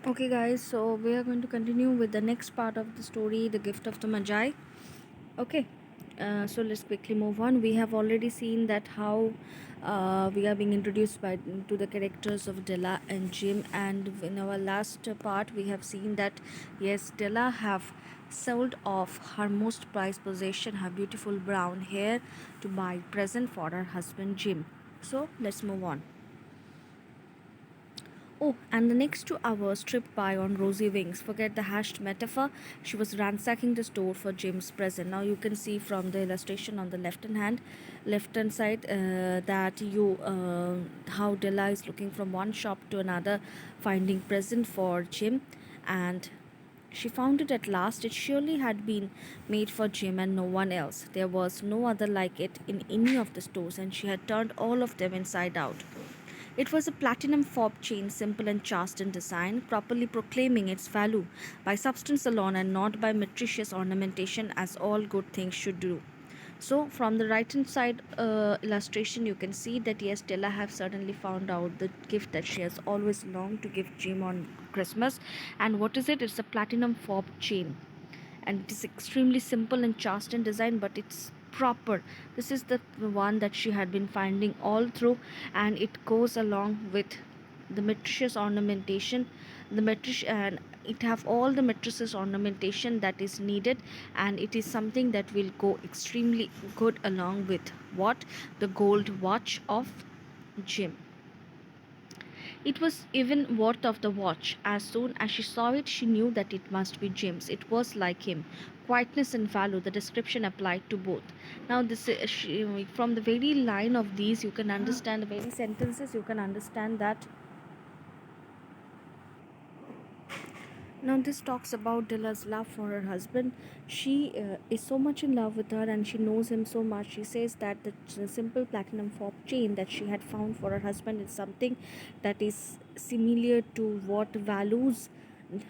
Okay, guys, so we are going to continue with the next part of the story, The Gift of the Magi. Okay, so let's quickly move on. We have already seen that how we are being introduced to the characters of Della and Jim, and in our last part, we have seen that yes, Della have sold off her most prized possession, her beautiful brown hair, to buy present for her husband Jim. So let's move on. Oh, and the next 2 hours tripped by on rosy wings. Forget the hashed metaphor. She was ransacking the store for Jim's present. Now you can see from the illustration on the left hand side, that you how Della is looking from one shop to another, finding present for Jim, and she found it at last. It surely had been made for Jim and no one else. There was no other like it in any of the stores, and she had turned all of them inside out. It was a platinum fob chain, simple and chaste in design, properly proclaiming its value by substance alone and not by meretricious ornamentation, as all good things should do. So, from the right hand side illustration, you can see that yes, Stella have certainly found out the gift that she has always longed to give Jim on Christmas. And what is it? It's a platinum fob chain, and it is extremely simple and chaste in design, but it's proper. This is the one that she had been finding all through, and it goes along with the matricious ornamentation, the matric and it have all the matrices ornamentation that is needed, and it is something that will go extremely good along with what the gold watch of Jim. It was even worth of the watch. As soon as she saw it, she knew that it must be Jim's. It was like him. Quietness and value, the description applied to both. Now, from the very line of these, you can understand, the very sentences, you can understand that. Now, this talks about Dilla's love for her husband. She is so much in love with her and she knows him so much. She says that the simple platinum fob chain that she had found for her husband is something that is similar to what values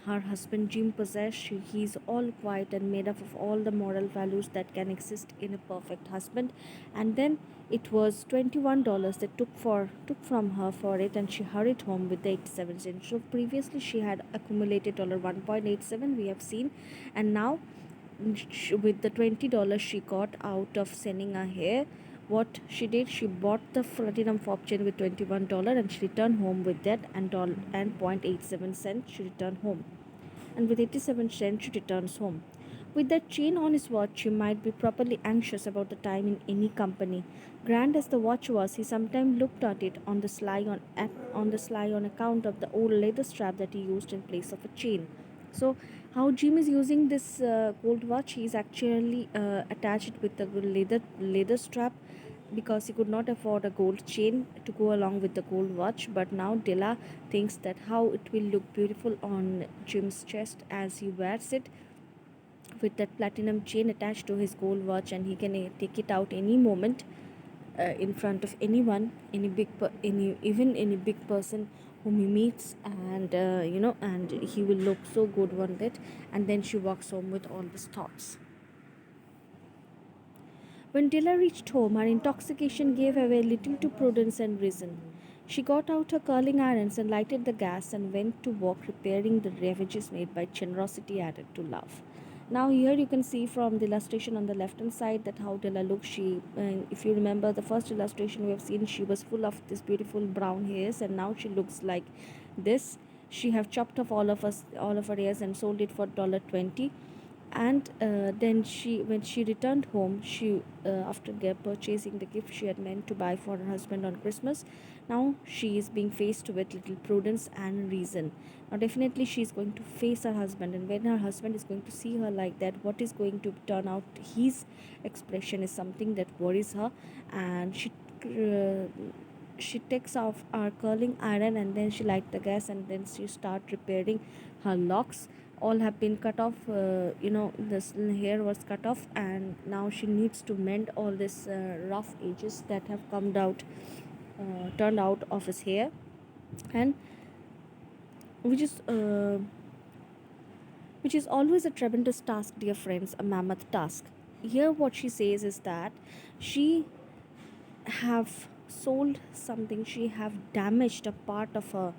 her husband Jim possessed. He's all quiet and made up of all the moral values that can exist in a perfect husband. And then it was $21 that took from her for it, and she hurried home with the 87 cents. So previously she had accumulated $1.87, we have seen, and now with the $20 she got out of selling her hair, what she did, she bought the platinum fob chain with $21 and she returned home with that, and 0.87 cents she returned home, and with 87 cents she returns home. With that chain on his watch, he might be properly anxious about the time in any company. Grand as the watch was, he sometimes looked at it on the sly on account of the old leather strap that he used in place of a chain. So, how Jim is using this gold watch? He is actually attached with the leather strap because he could not afford a gold chain to go along with the gold watch. But now Della thinks that how it will look beautiful on Jim's chest as he wears it with that platinum chain attached to his gold watch, and he can take it out any moment in front of anyone, even any big person whom he meets, and and he will look so good on it. And then she walks home with all these thoughts. When Dilla reached home, her intoxication gave away little to prudence and reason. She got out her curling irons and lighted the gas and went to work repairing the ravages made by generosity added to love. Now here you can see from the illustration on the left hand side that how Della looks. If you remember the first illustration we have seen, she was full of this beautiful brown hairs, and now she looks like this. She have chopped off all of her hairs and sold it for $20, and then when she returned home, she after purchasing the gift she had meant to buy for her husband on Christmas, now she is being faced with little prudence and reason. Now definitely she is going to face her husband, and when her husband is going to see her like that, what is going to turn out his expression is something that worries her. And uh, she takes off her curling iron, and then she light the gas, and then she start repairing her locks. All have been cut off, this hair was cut off, and now she needs to mend all this rough edges that have come out turned out of his hair, and which is uh, which is always a tremendous task, dear friends, a mammoth task. Here what she says is that she have sold something, she have damaged a part of her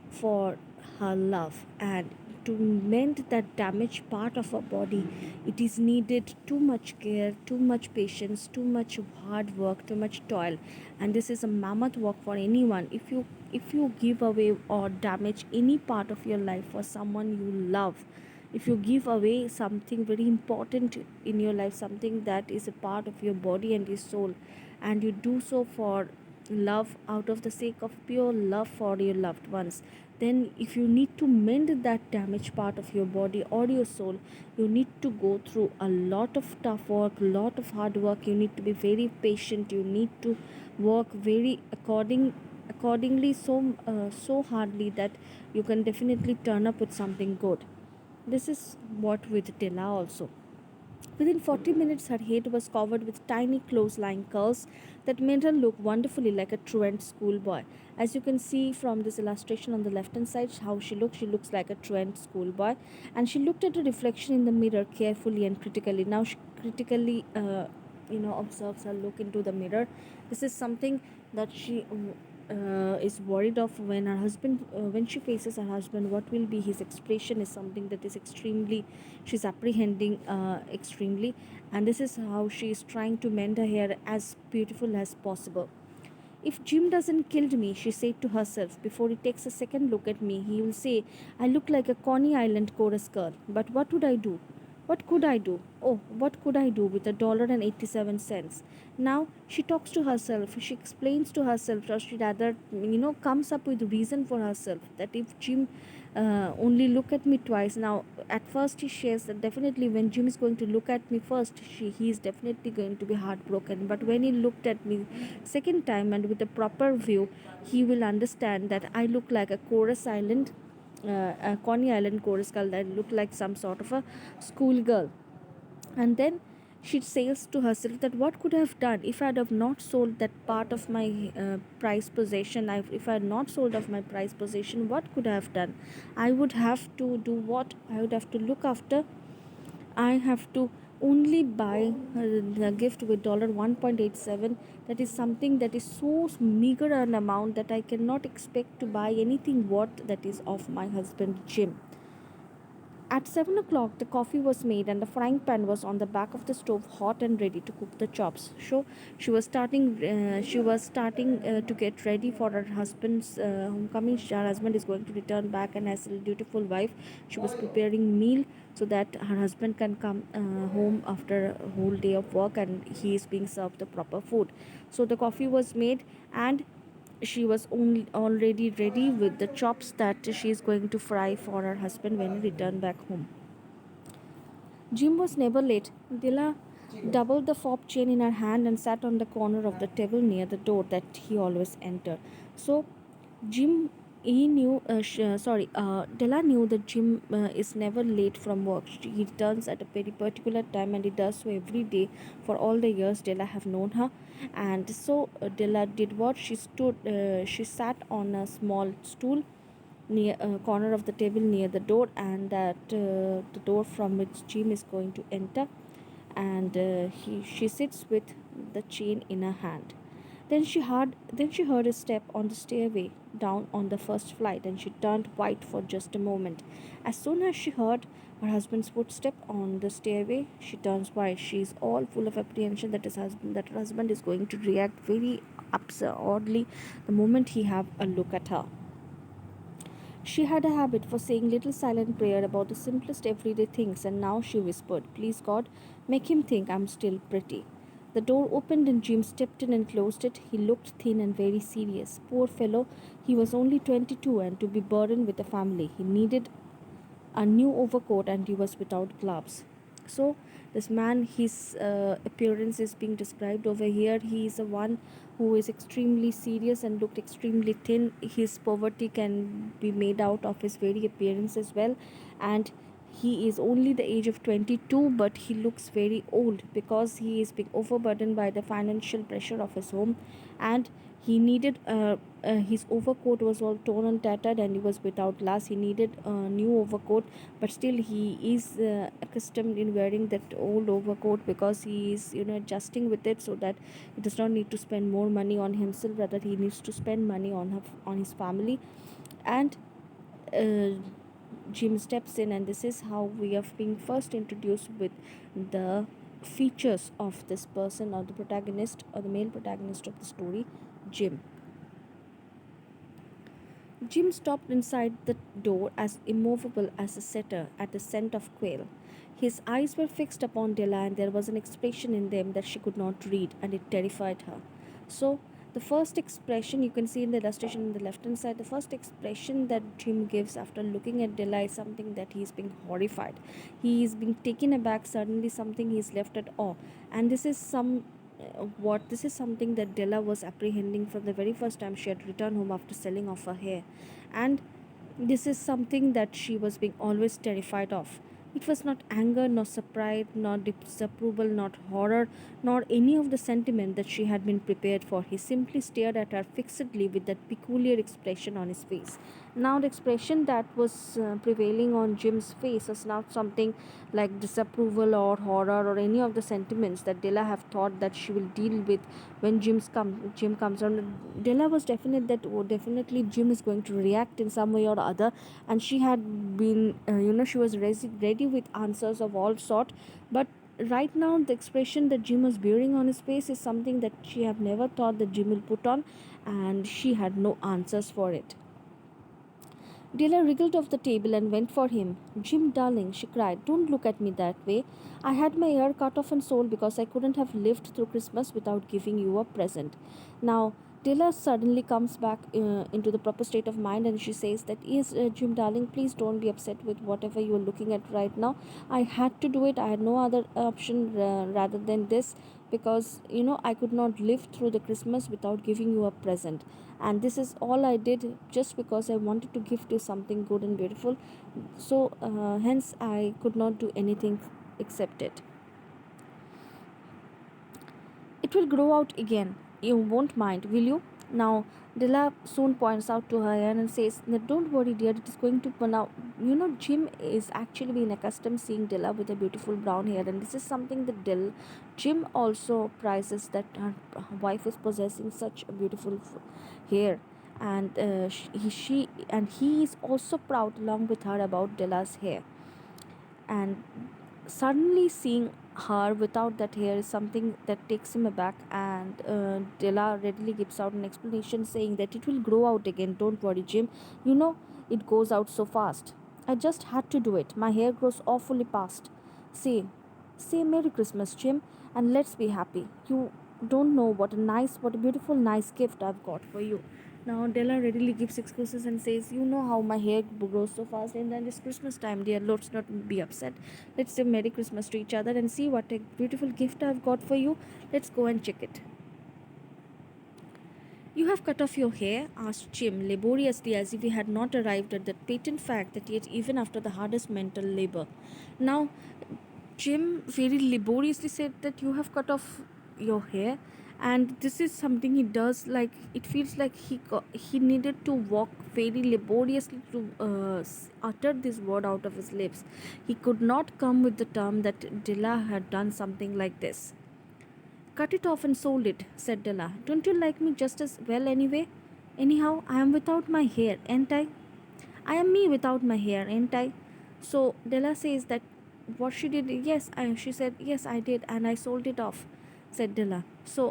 for her love. And to mend that damaged part of her body, it is needed too much care, too much patience, too much hard work, too much toil. And this is a mammoth work for anyone. If you give away or damage any part of your life for someone you love, if you give away something very important in your life, something that is a part of your body and your soul, and you do so for love, out of the sake of pure love for your loved ones, then if you need to mend that damaged part of your body or your soul, you need to go through a lot of tough work, lot of hard work. You need to be very patient, you need to work very accordingly, so hardly that you can definitely turn up with something good. This is what with Della also. Within 40 minutes, her head was covered with tiny close-lying curls that made her look wonderfully like a truant schoolboy. As you can see from this illustration on the left-hand side, how she looks like a truant schoolboy. And she looked at her reflection in the mirror carefully and critically. Now she critically, observes her look into the mirror. This is something that she is worried of when her husband, when she faces her husband, what will be his expression is something that is extremely, she's apprehending extremely. And this is how she is trying to mend her hair as beautiful as possible. If Jim doesn't kill me, she said to herself, before he takes a second look at me, he will say, I look like a Coney Island chorus girl. But what would I do? What could I do? Oh, what could I do with $1.87? Now she talks to herself, she explains to herself, or she rather, comes up with reason for herself that if Jim only look at me twice. Now, at first, he shares that definitely when Jim is going to look at me first, he is definitely going to be heartbroken. But when he looked at me second time and with a proper view, he will understand that I look like a Coney Island chorus girl, that look like some sort of a schoolgirl. And then she says to herself that what could I have done if I had have not sold that part of my prized possession. If I had not sold off my prized possession, what could I have done? I would have to do what? I would have to look after. I have to only buy the gift with $1.87. That is something that is so meager an amount that I cannot expect to buy anything worth that is of my husband Jim. At 7 o'clock, the coffee was made and the frying pan was on the back of the stove, hot and ready to cook the chops. So she was starting. To get ready for her husband's homecoming. Her husband is going to return back, and as a dutiful wife, she was preparing meal so that her husband can come home after a whole day of work, and he is being served the proper food. So the coffee was made, and she was already ready with the chops that she is going to fry for her husband when he returned back home. Jim was never late. Dilla doubled the fob chain in her hand and sat on the corner of the table near the door that he always entered. So, Jim, he knew, Della knew that Jim is never late from work. He returns at a very particular time, and he does so every day for all the years Della have known her. And so, Della did what? She sat on a small stool near corner of the table near the door, and that the door from which Jim is going to enter, and she sits with the chain in her hand. Then she heard a step on the stairway down on the first flight, and she turned white for just a moment. As soon as she heard her husband's footstep on the stairway, she turns white. She is all full of apprehension that her husband is going to react very absurdly the moment he have a look at her. She had a habit for saying little silent prayer about the simplest everyday things, and now she whispered, Please God, make him think I'm still pretty. The door opened and Jim stepped in and closed it. He looked thin and very serious. Poor fellow, he was only 22 and to be burdened with a family. He needed a new overcoat and he was without gloves. So, this man, his appearance is being described over here. He is a one who is extremely serious and looked extremely thin. His poverty can be made out of his very appearance as well. And he is only the age of 22, but he looks very old because he is being overburdened by the financial pressure of his home. And he needed his overcoat was all torn and tattered, and he was without glass. He needed a new overcoat, but still he is accustomed in wearing that old overcoat because he is adjusting with it, so that he does not need to spend more money on himself, rather he needs to spend money on his family. And uh, Jim steps in, and this is how we have been first introduced with the features of this person, or the protagonist, or the male protagonist of the story, Jim. Jim stopped inside the door as immovable as a setter at the scent of quail. His eyes were fixed upon Della, and there was an expression in them that she could not read, and it terrified her. So, the first expression you can see in the illustration on the left hand side, the first expression that Jim gives after looking at Della is something that he is being horrified. He is being taken aback, suddenly something he is left at awe. And this is something that Della was apprehending from the very first time she had returned home after selling off her hair. And this is something that she was being always terrified of. It was not anger, nor surprise, nor disapproval, not horror, nor any of the sentiment that she had been prepared for. He simply stared at her fixedly with that peculiar expression on his face. Now, the expression that was prevailing on Jim's face was not something like disapproval or horror or any of the sentiments that Della have thought that she will deal with when Jim comes on. Della was definite that definitely Jim is going to react in some way or other, and she had been she was ready with answers of all sort. But right now, the expression that Jim was bearing on his face is something that she had never thought that Jim will put on, and she had no answers for it. Della wriggled off the table and went for him. Jim, darling, she cried, don't look at me that way. I had my hair cut off and sold because I couldn't have lived through Christmas without giving you a present. Now, Della suddenly comes back into the proper state of mind, and she says that, yes, Jim, darling, please don't be upset with whatever you are looking at right now. I had to do it. I had no other option rather than this, because I could not live through the Christmas without giving you a present, and this is all I did just because I wanted to gift you something good and beautiful. So hence I could not do anything except it. It will grow out again. You won't mind, will you? Now, Della soon points out to her and says, "No, don't worry, dear, it is going to burn out." Jim is actually been accustomed seeing Della with a beautiful brown hair, and this is something that Jim also prizes, that her wife is possessing such a beautiful hair. And he is also proud along with her about Della's hair. And suddenly seeing her without that hair is something that takes him aback, and Della readily gives out an explanation saying that it will grow out again, don't worry, Jim. you know it goes out so fast. I just had to do it. My hair grows awfully fast. Say say Merry Christmas, Jim, and let's be happy. You don't know what a beautiful nice gift I've got for you. Now Della readily gives excuses and says, "You know how my hair grows so fast, and then it's Christmas time, dear. Let's not be upset. Let's say Merry Christmas to each other and see what a beautiful gift I've got for you. Let's go and check it." "You have cut off your hair?" asked Jim laboriously, as if he had not arrived at that patent fact that yet even after the hardest mental labor. Now Jim very laboriously said that you have cut off your hair, and this is something he does. Like, it feels like he needed to walk very laboriously to utter this word out of his lips. He could not come with the term that Della had done something like this. "Cut it off and sold it," said Della. "Don't you like me just as well anyway? Anyhow, I am without my hair, ain't I? I am me without my hair, ain't I?" So Della says that what she did, she said, "Yes, I did, and I sold it off," said Della. So,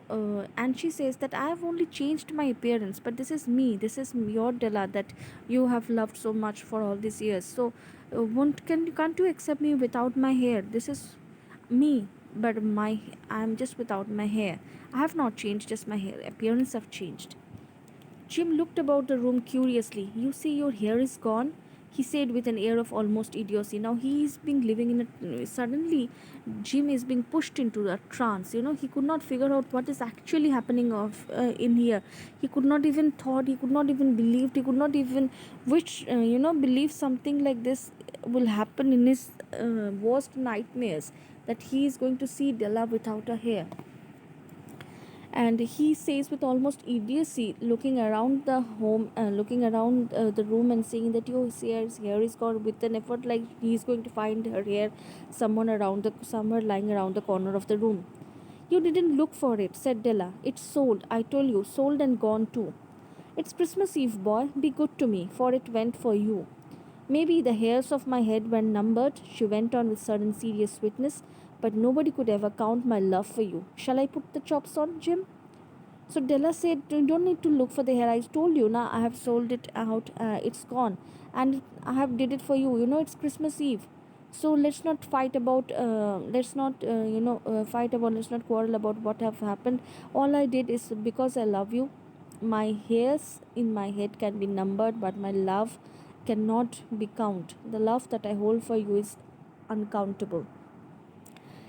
and she says that I have only changed my appearance, but this is me, this is your Della that you have loved so much for all these years. So, can't you accept me without my hair? This is me, but I'm just without my hair. I have not changed, just my hair appearance have changed." Jim looked about the room curiously. "You see, your hair is gone," he said with an air of almost idiocy. Now he is being living in a. Suddenly, Jim is being pushed into a trance. He could not figure out what is actually happening in here. He could not even thought. He could not even believed. He could not even believe something like this will happen in his worst nightmares. That he is going to see Della without a hair. And he says with almost idiocy, looking around the home, looking around the room, and saying that his hair is gone, with an effort, like he is going to find her hair somewhere lying around the corner of the room. "You didn't look for it," said Della. "It's sold, I told you, sold and gone too. It's Christmas Eve, boy. Be good to me, for it went for you." Maybe the hairs of my head were numbered, she went on with sudden serious sweetness, but nobody could ever count my love for you. Shall I put the chops on, Jim? So Della said, you don't need to look for the hair. I told you, now I have sold it out. It's gone. And I have did it for you. You know, it's Christmas Eve. So let's not fight about, let's not quarrel about what have happened. All I did is because I love you. My hairs in my head can be numbered, but my love cannot be counted. The love that I hold for you is uncountable,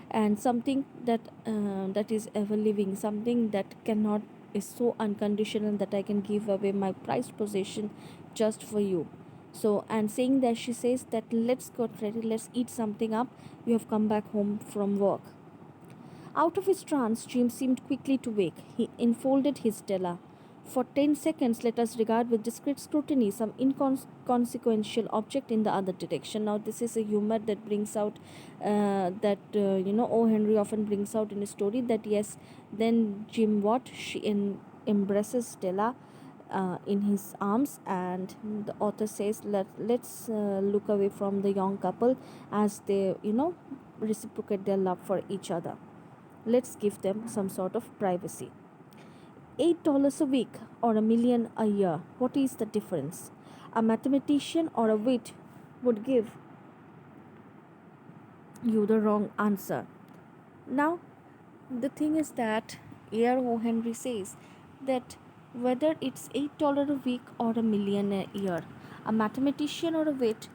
and something that is ever living, something that cannot, is so unconditional that I can give away my prized possession just for you. So, and saying that, she says that, let's get ready, let's eat something up, you have come back home from work. Out of his trance, Jim seemed quickly to wake. He enfolded his Della. For 10 seconds, let us regard with discreet scrutiny some inconsequential object in the other direction. Now, this is a humor that brings out, O. Henry often brings out in a story, that yes, then Jim what? Embraces Stella in his arms, and the author says, let's look away from the young couple as they, reciprocate their love for each other. Let's give them some sort of privacy. $8 a week or a million a year, what is the difference? A mathematician or a wit would give you the wrong answer. Now, the thing is that A.R. O. Henry says that whether it's $8 a week or a million a year, a mathematician or a wit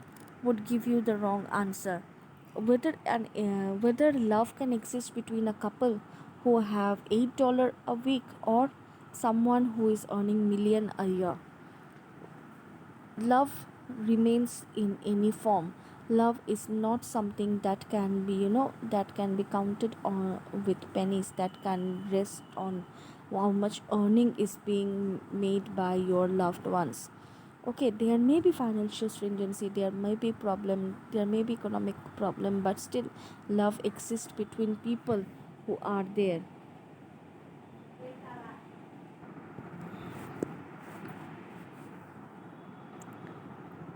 would give you the wrong answer. Whether love can exist between a couple who have $8 a week or someone who is earning million a year, love remains in any form. Love is not something that can be, that can be counted on with pennies, that can rest on how much earning is being made by your loved ones. Okay, there may be financial stringency, there may be problem, there may be economic problem, but still love exists between people who are there.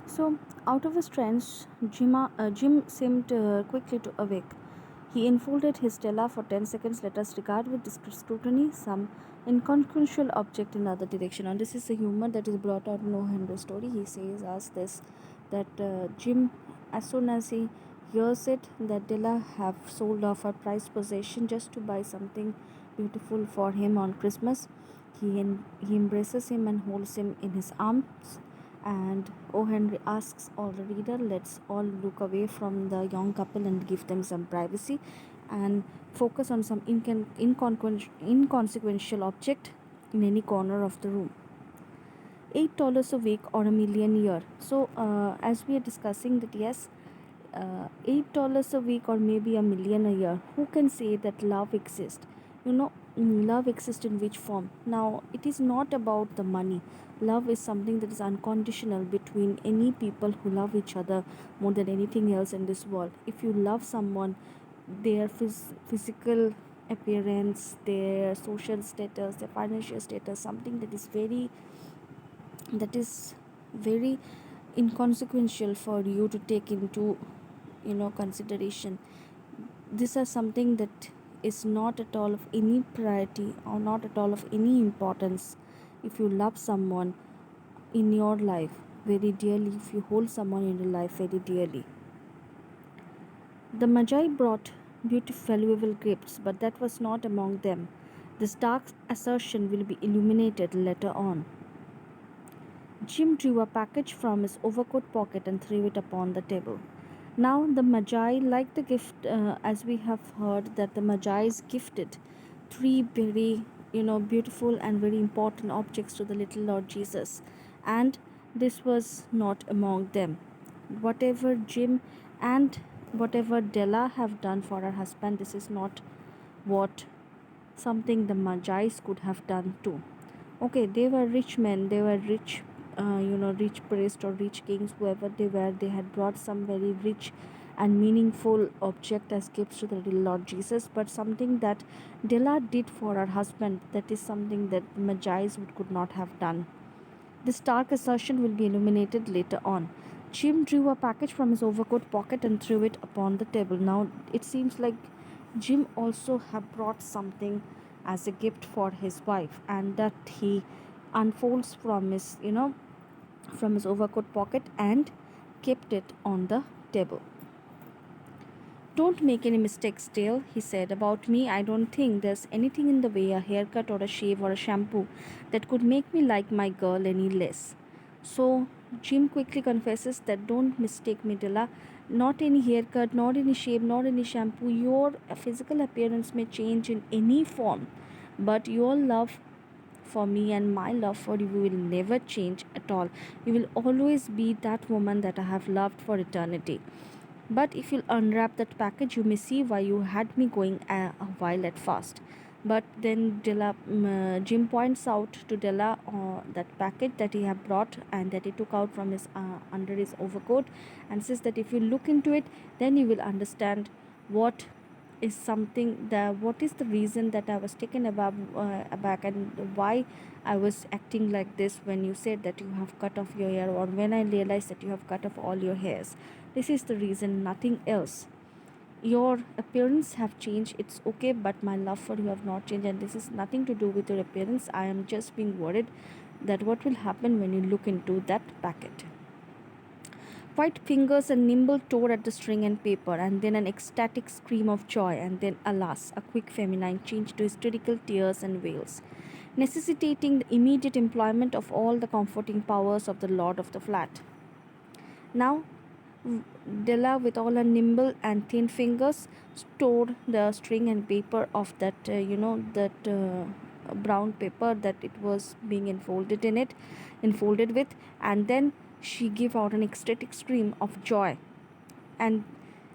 So, out of his trance, Jim seemed quickly to awake. He enfolded his Stella for 10 seconds, let us regard with discreet scrutiny some inconsequential object in the other direction. And this is the humor that is brought out in O. Henry's story. He says us this, that Jim, as soon as he hears it, that Della have sold off her prized possession just to buy something beautiful for him on Christmas. He embraces him and holds him in his arms, and O. Henry asks all the reader, let's all look away from the young couple and give them some privacy and focus on some inconsequential object in any corner of the room. $8 a week or a million a year. So, as we are discussing that, yes, $8 a week or maybe a million a year, who can say that love exists? Love exists in which form? Now, it is not about the money. Love is something that is unconditional between any people who love each other more than anything else in this world. If you love someone, their physical appearance, their social status, their financial status, something that is very inconsequential for you to take into consideration. These are something that is not at all of any priority or not at all of any importance. If you love someone in your life very dearly, if you hold someone in your life very dearly. The Magi brought beautiful valuable gifts, but that was not among them. This dark assertion will be illuminated later on. Jim drew a package from his overcoat pocket and threw it upon the table. Now the Magi, like the gift, as we have heard, that the Magi gifted three very, beautiful and very important objects to the little Lord Jesus, and this was not among them. Whatever Jim and whatever Della have done for her husband, this is not what something the Magi's could have done too. Okay, they were rich men, they were rich, rich priests or rich kings, whoever they were, they had brought some very rich and meaningful object as gifts to the little Lord Jesus, but something that Della did for her husband, that is something that the Magi's could not have done. This dark assertion will be illuminated later on. Jim drew a package from his overcoat pocket and threw it upon the table. Now it seems like Jim also had brought something as a gift for his wife, and that he unfolds from his overcoat pocket and kept it on the table. Don't make any mistakes, Dale, he said. About me, I don't think there's anything in the way a haircut or a shave or a shampoo that could make me like my girl any less. So, Jim quickly confesses that don't mistake me, Della. Not any haircut, not any shave, not any shampoo. Your physical appearance may change in any form, but your love for me and my love for you will never change at all. You will always be that woman that I have loved for eternity. But if you'll unwrap that package, you may see why you had me going a while at first. But then Jim points out to Della that package that he had brought and that he took out from his under his overcoat, and says that if you look into it, then you will understand what is something that what is the reason that I was taken aback, and why I was acting like this when you said that you have cut off your hair, or when I realized that you have cut off all your hairs. This is the reason, nothing else. Your appearance have changed, it's okay, but my love for you have not changed, and this is nothing to do with your appearance. I am just being worried that what will happen when you look into that packet. White fingers and nimble tore at the string and paper, and then an ecstatic scream of joy, and then, alas, a quick feminine change to hysterical tears and wails, necessitating the immediate employment of all the comforting powers of the lord of the flat. Now, Della, with all her nimble and thin fingers, stored the string and paper of that brown paper that it was being enfolded with, and then she gave out an ecstatic scream of joy, and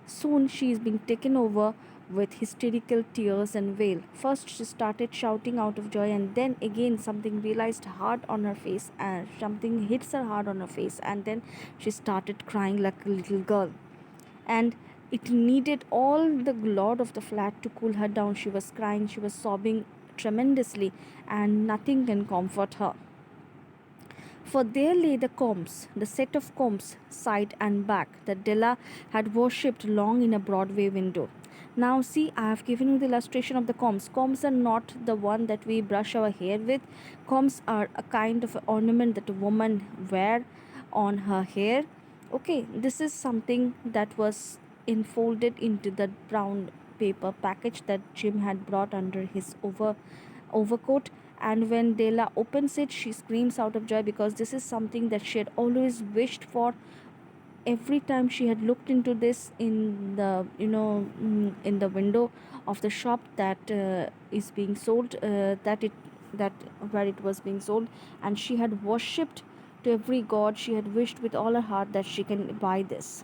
soon she is being taken over with hysterical tears and wail. First she started shouting out of joy, and then again something realized hard on her face, and something hits her hard on her face, and then she started crying like a little girl. And it needed all the lord of the flat to cool her down. She was crying, she was sobbing tremendously, and nothing can comfort her. For there lay the combs, the set of combs, side and back, that Della had worshipped long in a Broadway window. Now, see, I have given you the illustration of the combs. Combs are not the one that we brush our hair with. Combs are a kind of ornament that a woman wear on her hair. Okay, this is something that was enfolded into the brown paper package that Jim had brought under his overcoat, and when Della opens it, she screams out of joy because this is something that she had always wished for. Every time she had looked into this in the in the window of the shop that is being sold, that where it was being sold, and she had worshipped to every god. She had wished with all her heart that she can buy this.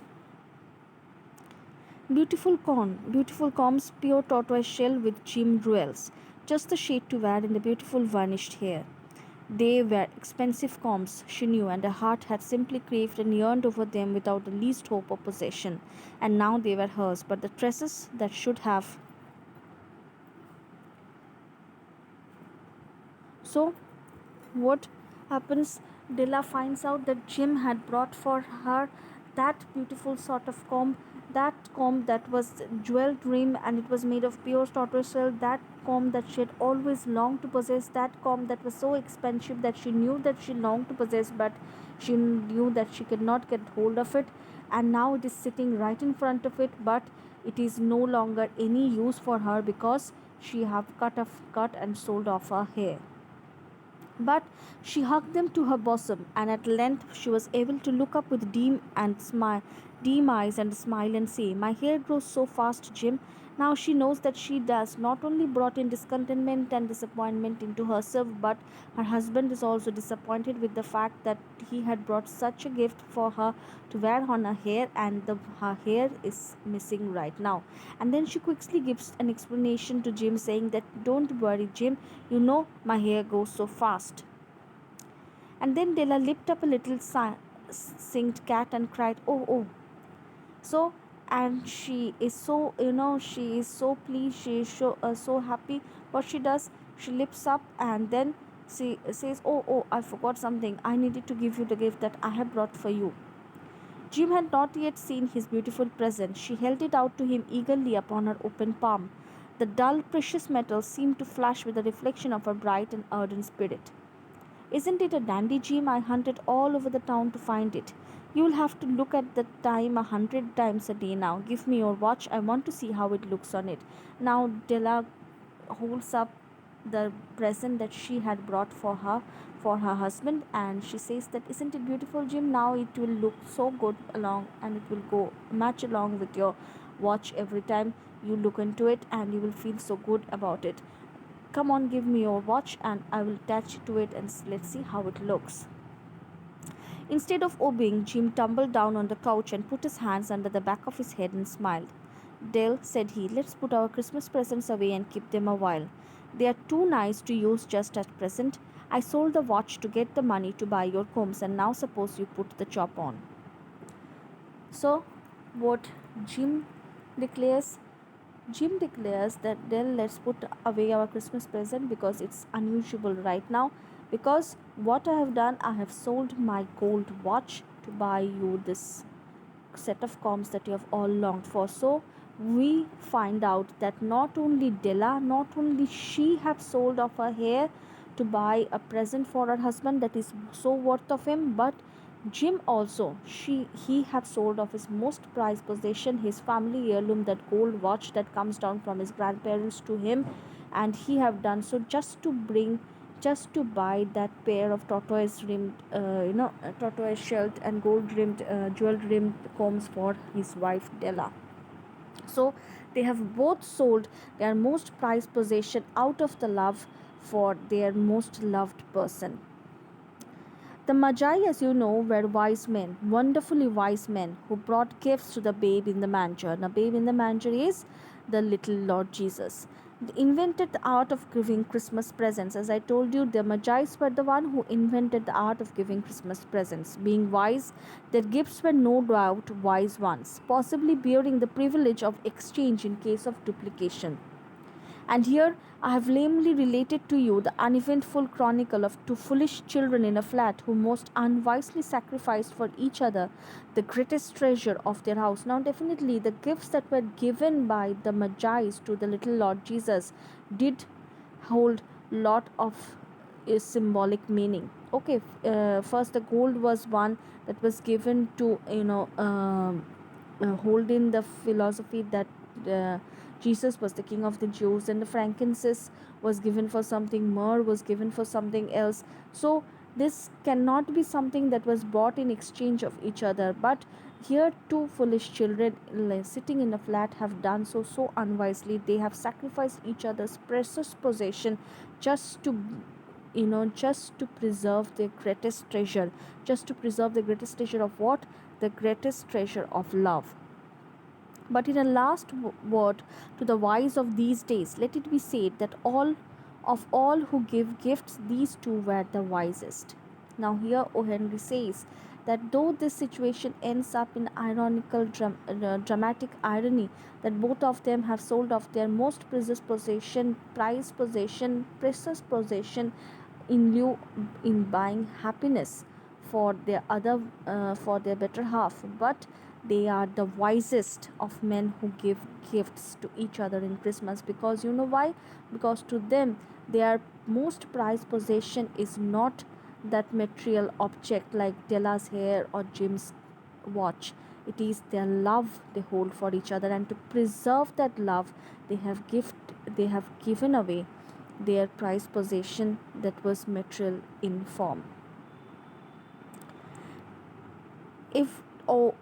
Beautiful combs, pure tortoise shell with gem jewels, just the shade to wear in the beautiful varnished hair. They were expensive combs, she knew, and her heart had simply craved and yearned over them without the least hope of possession. And now they were hers, but the tresses that should have. So, what happens? Della finds out that Jim had brought for her that beautiful sort of comb that was jeweled rim, and it was made of pure tortoise shell, that comb that she had always longed to possess, that comb that was so expensive that she knew that she longed to possess, but she knew that she could not get hold of it, and now it is sitting right in front of it, but it is no longer any use for her because she have cut and sold off her hair. But she hugged them to her bosom, and at length she was able to look up with dim eyes and smile and say, "My hair grows so fast, Jim." Now she knows that she does not only brought in discontentment and disappointment into herself, but her husband is also disappointed with the fact that he had brought such a gift for her to wear on her hair, and her hair is missing right now. And then she quickly gives an explanation to Jim, saying that, "Don't worry, Jim, you know my hair goes so fast." And then Della lipped up a little singed cat and cried, "Oh, oh." So, and she is so, she is so pleased, she is so happy. What she does, she lifts up and then she says, "Oh, oh, I forgot something. I needed to give you the gift that I have brought for you." Jim had not yet seen his beautiful present. She held it out to him eagerly upon her open palm. The dull, precious metal seemed to flash with the reflection of her bright and ardent spirit. Isn't it a dandy, Jim? I hunted all over the town to find it. You'll have to look at the time 100 times a day now. Give me your watch. I want to see how it looks on it. Now Della holds up the present that she had brought for her husband, and she says that, isn't it beautiful, Jim? Now it will look so good along, and it will go match along with your watch every time you look into it, and you will feel so good about it. Come on, give me your watch and I will attach it to it, and let's see how it looks. Instead of obeying, Jim tumbled down on the couch and put his hands under the back of his head and smiled. Dale, said he, let's put our Christmas presents away and keep them a while. They are too nice to use just at present. I sold the watch to get the money to buy your combs, and now suppose you put the chop on. So, what Jim declares Jim declares that then let's put away our Christmas present because it's unusual right now. Because what I have done, I have sold my gold watch to buy you this set of combs that you have all longed for. So we find out that not only Della, not only she have sold off her hair to buy a present for her husband that is so worth of him, but Jim also, he have sold off his most prized possession, his family heirloom, that gold watch that comes down from his grandparents to him, and he have done so just to buy that pair of tortoise rimmed, tortoise shelled and gold rimmed, jewel rimmed combs for his wife Della. So they have both sold their most prized possession out of the love for their most loved person. The Magi, as you know, were wise men, wonderfully wise men, who brought gifts to the babe in the manger. The babe in the manger is the little Lord Jesus. They invented the art of giving Christmas presents. As I told you, the Magi were the one who invented the art of giving Christmas presents. Being wise, their gifts were no doubt wise ones, possibly bearing the privilege of exchange in case of duplication. And here I have lamely related to you the uneventful chronicle of two foolish children in a flat who most unwisely sacrificed for each other the greatest treasure of their house. Now, definitely, the gifts that were given by the Magi to the little Lord Jesus did hold lot of symbolic meaning. Okay, first the gold was one that was given to hold in the philosophy that Jesus was the king of the Jews, and the frankincense was given for something, myrrh was given for something else. So this cannot be something that was bought in exchange of each other. But here, two foolish children sitting in a flat have done so unwisely. They have sacrificed each other's precious possession just to just to preserve their greatest treasure, of what? The greatest treasure of love. But in a last word to the wise of these days, let it be said that all who give gifts, these two were the wisest. Now here O. Henry says that though this situation ends up in ironical dramatic irony, that both of them have sold off their most precious possession in lieu in buying happiness for their for their better half, but they are the wisest of men who give gifts to each other in Christmas. Because you know why? Because to them their most prized possession is not that material object like Della's hair or Jim's watch. It is their love they hold for each other, and to preserve that love they have given away their prized possession that was material in form. If oh,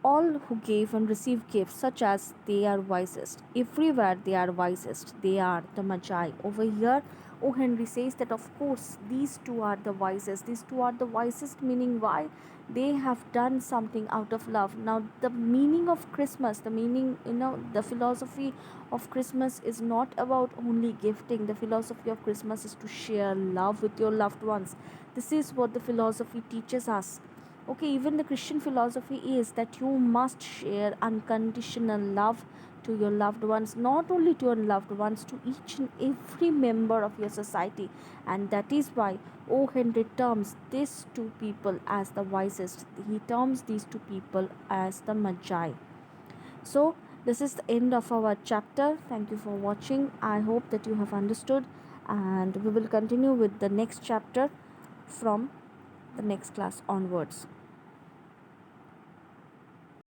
all who gave and received gifts, such as they are wisest, everywhere they are wisest, they are the Magi. Over here, O. Henry says that of course these two are the wisest. These two are the wisest, meaning why? They have done something out of love. Now, the meaning of Christmas, the philosophy of Christmas is not about only gifting. The philosophy of Christmas is to share love with your loved ones. This is what the philosophy teaches us. Okay, even the Christian philosophy is that you must share unconditional love to your loved ones, not only to your loved ones, to each and every member of your society. And that is why O. Henry terms these two people as the wisest. He terms these two people as the Magi. So, this is the end of our chapter. Thank you for watching. I hope that you have understood, and we will continue with the next chapter from the next class onwards.